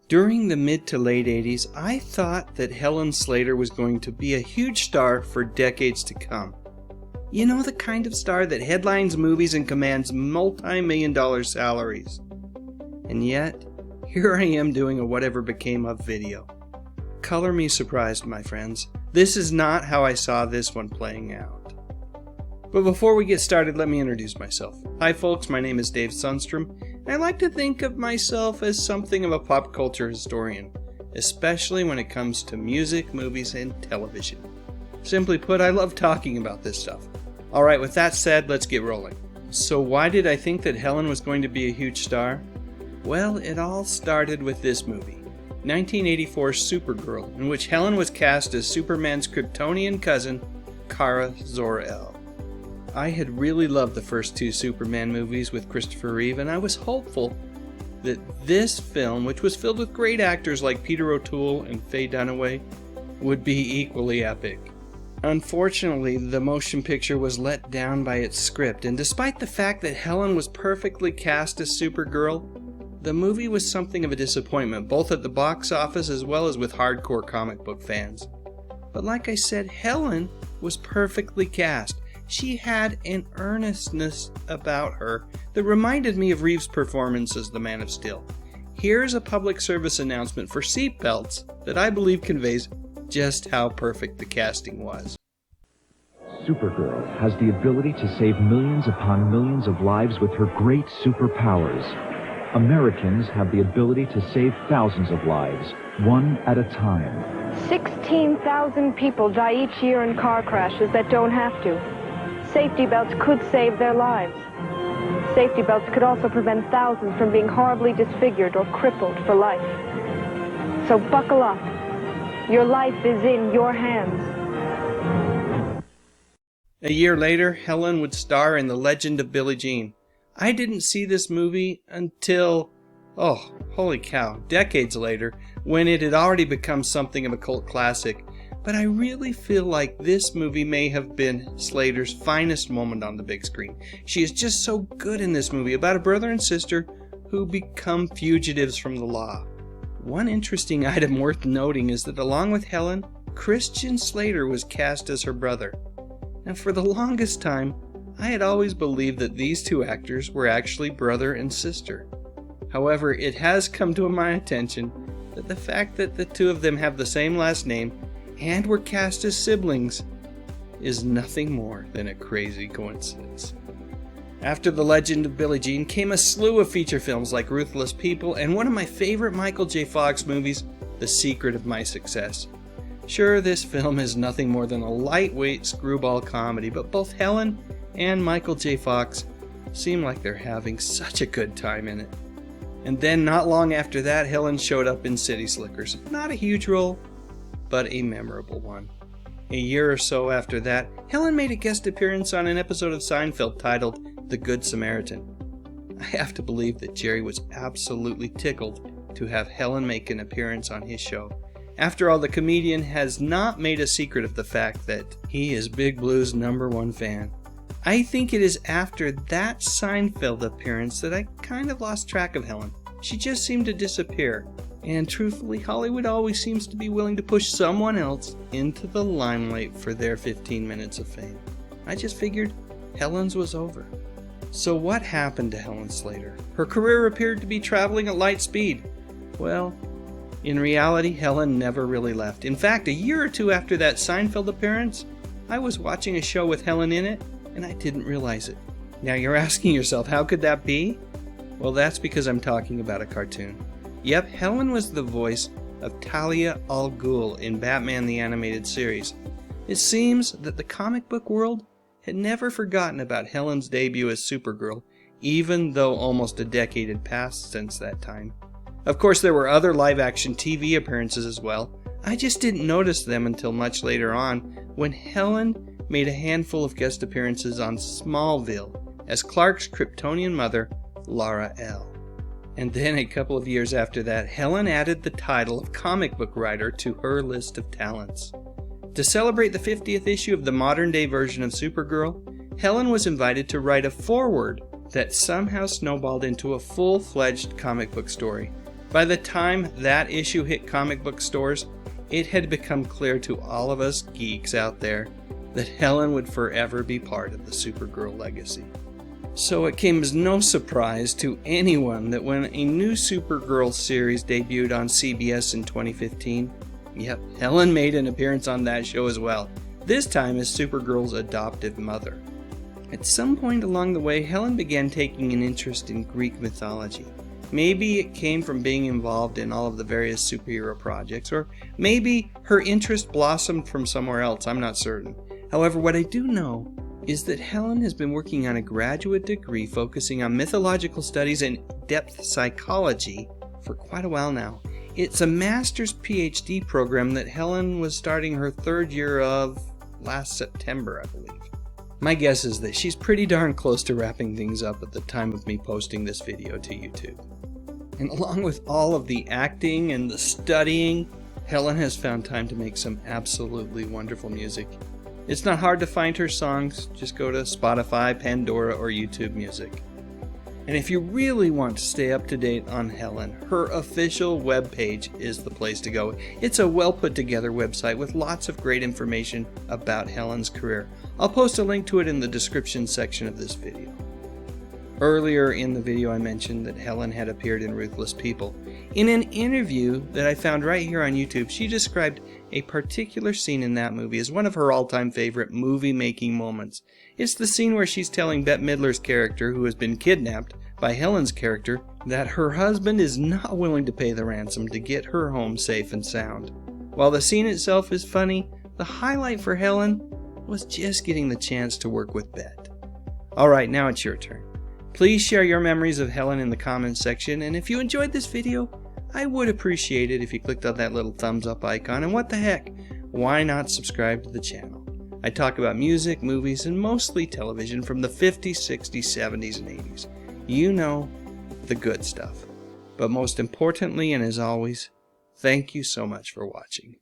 During the mid to late 80s, I thought that Helen Slater was going to be a huge star for decades to come. You know, the kind of star that headlines movies and commands multi-million-dollar salaries. And yet, here I am doing a whatever became of video. Color me surprised, my friends. This is not how I saw this one playing out. But before we get started, let me introduce myself. Hi folks, my name is Dave Sundstrom, and I like to think of myself as something of a pop culture historian, especially when it comes to music, movies, and television. Simply put, I love talking about this stuff. Alright, with that said, let's get rolling. So why did I think that Helen was going to be a huge star? Well, it all started with this movie, 1984's Supergirl, in which Helen was cast as Superman's Kryptonian cousin, Kara Zor-El. I had really loved the first two Superman movies with Christopher Reeve, and I was hopeful that this film, which was filled with great actors like Peter O'Toole and Faye Dunaway, would be equally epic. Unfortunately, the motion picture was let down by its script, and despite the fact that Helen was perfectly cast as Supergirl, the movie was something of a disappointment, both at the box office as well as with hardcore comic book fans. But like I said, Helen was perfectly cast. She had an earnestness about her that reminded me of Reeves' performance as the Man of Steel. Here's a public service announcement for seatbelts that I believe conveys just how perfect the casting was. Supergirl has the ability to save millions upon millions of lives with her great superpowers. Americans have the ability to save thousands of lives, one at a time. 16,000 people die each year in car crashes that don't have to. Safety belts could save their lives. Safety belts could also prevent thousands from being horribly disfigured or crippled for life. So buckle up. Your life is in your hands. A year later, Helen would star in The Legend of Billie Jean. I didn't see this movie until, oh, holy cow, decades later, when it had already become something of a cult classic. But I really feel like this movie may have been Slater's finest moment on the big screen. She is just so good in this movie about a brother and sister who become fugitives from the law. One interesting item worth noting is that along with Helen, Christian Slater was cast as her brother. Now for the longest time, I had always believed that these two actors were actually brother and sister. However, it has come to my attention that the fact that the two of them have the same last name and were cast as siblings is nothing more than a crazy coincidence. After The Legend of Billie Jean came a slew of feature films like Ruthless People and one of my favorite Michael J. Fox movies, The Secret of My Success. Sure, this film is nothing more than a lightweight screwball comedy, but both Helen and Michael J. Fox seem like they're having such a good time in it. And then not long after that, Helen showed up in City Slickers. Not a huge role, but a memorable one. A year or so after that, Helen made a guest appearance on an episode of Seinfeld titled The Good Samaritan. I have to believe that Jerry was absolutely tickled to have Helen make an appearance on his show. After all, the comedian has not made a secret of the fact that he is Big Blue's #1 fan. I think it is after that Seinfeld appearance that I kind of lost track of Helen. She just seemed to disappear. And truthfully, Hollywood always seems to be willing to push someone else into the limelight for their 15 minutes of fame. I just figured Helen's was over. So what happened to Helen Slater? Her career appeared to be traveling at light speed. Well, in reality, Helen never really left. In fact, a year or two after that Seinfeld appearance, I was watching a show with Helen in it, and I didn't realize it. Now you're asking yourself, how could that be? Well, that's because I'm talking about a cartoon. Yep, Helen was the voice of Talia al Ghul in Batman the Animated Series. It seems that the comic book world had never forgotten about Helen's debut as Supergirl, even though almost a decade had passed since that time. Of course, there were other live-action TV appearances as well. I just didn't notice them until much later on, when Helen made a handful of guest appearances on Smallville as Clark's Kryptonian mother, Lara L. And then a couple of years after that, Helen added the title of comic book writer to her list of talents. To celebrate the 50th issue of the modern-day version of Supergirl, Helen was invited to write a foreword that somehow snowballed into a full-fledged comic book story. By the time that issue hit comic book stores, it had become clear to all of us geeks out there that Helen would forever be part of the Supergirl legacy. So it came as no surprise to anyone that when a new Supergirl series debuted on CBS in 2015, yep, Helen made an appearance on that show as well, this time as Supergirl's adoptive mother. At some point along the way, Helen began taking an interest in Greek mythology. Maybe it came from being involved in all of the various superhero projects, or maybe her interest blossomed from somewhere else, I'm not certain. However, what I do know is that Helen has been working on a graduate degree focusing on mythological studies and depth psychology for quite a while now. It's a master's PhD program that Helen was starting her third year of last September, I believe. My guess is that she's pretty darn close to wrapping things up at the time of me posting this video to YouTube. And along with all of the acting and the studying, Helen has found time to make some absolutely wonderful music. It's not hard to find her songs, just go to Spotify, Pandora, or YouTube Music. And if you really want to stay up to date on Helen, her official webpage is the place to go. It's a well put together website with lots of great information about Helen's career. I'll post a link to it in the description section of this video. Earlier in the video I mentioned that Helen had appeared in Ruthless People. In an interview that I found right here on YouTube, she described a particular scene in that movie as one of her all-time favorite movie-making moments. It's the scene where she's telling Bette Midler's character, who has been kidnapped by Helen's character, that her husband is not willing to pay the ransom to get her home safe and sound. While the scene itself is funny, the highlight for Helen was just getting the chance to work with Bette. Alright, now it's your turn. Please share your memories of Helen in the comments section, and if you enjoyed this video, I would appreciate it if you clicked on that little thumbs up icon, and what the heck, why not subscribe to the channel? I talk about music, movies, and mostly television from the 50s, 60s, 70s, and 80s. You know, the good stuff. But most importantly, and as always, thank you so much for watching.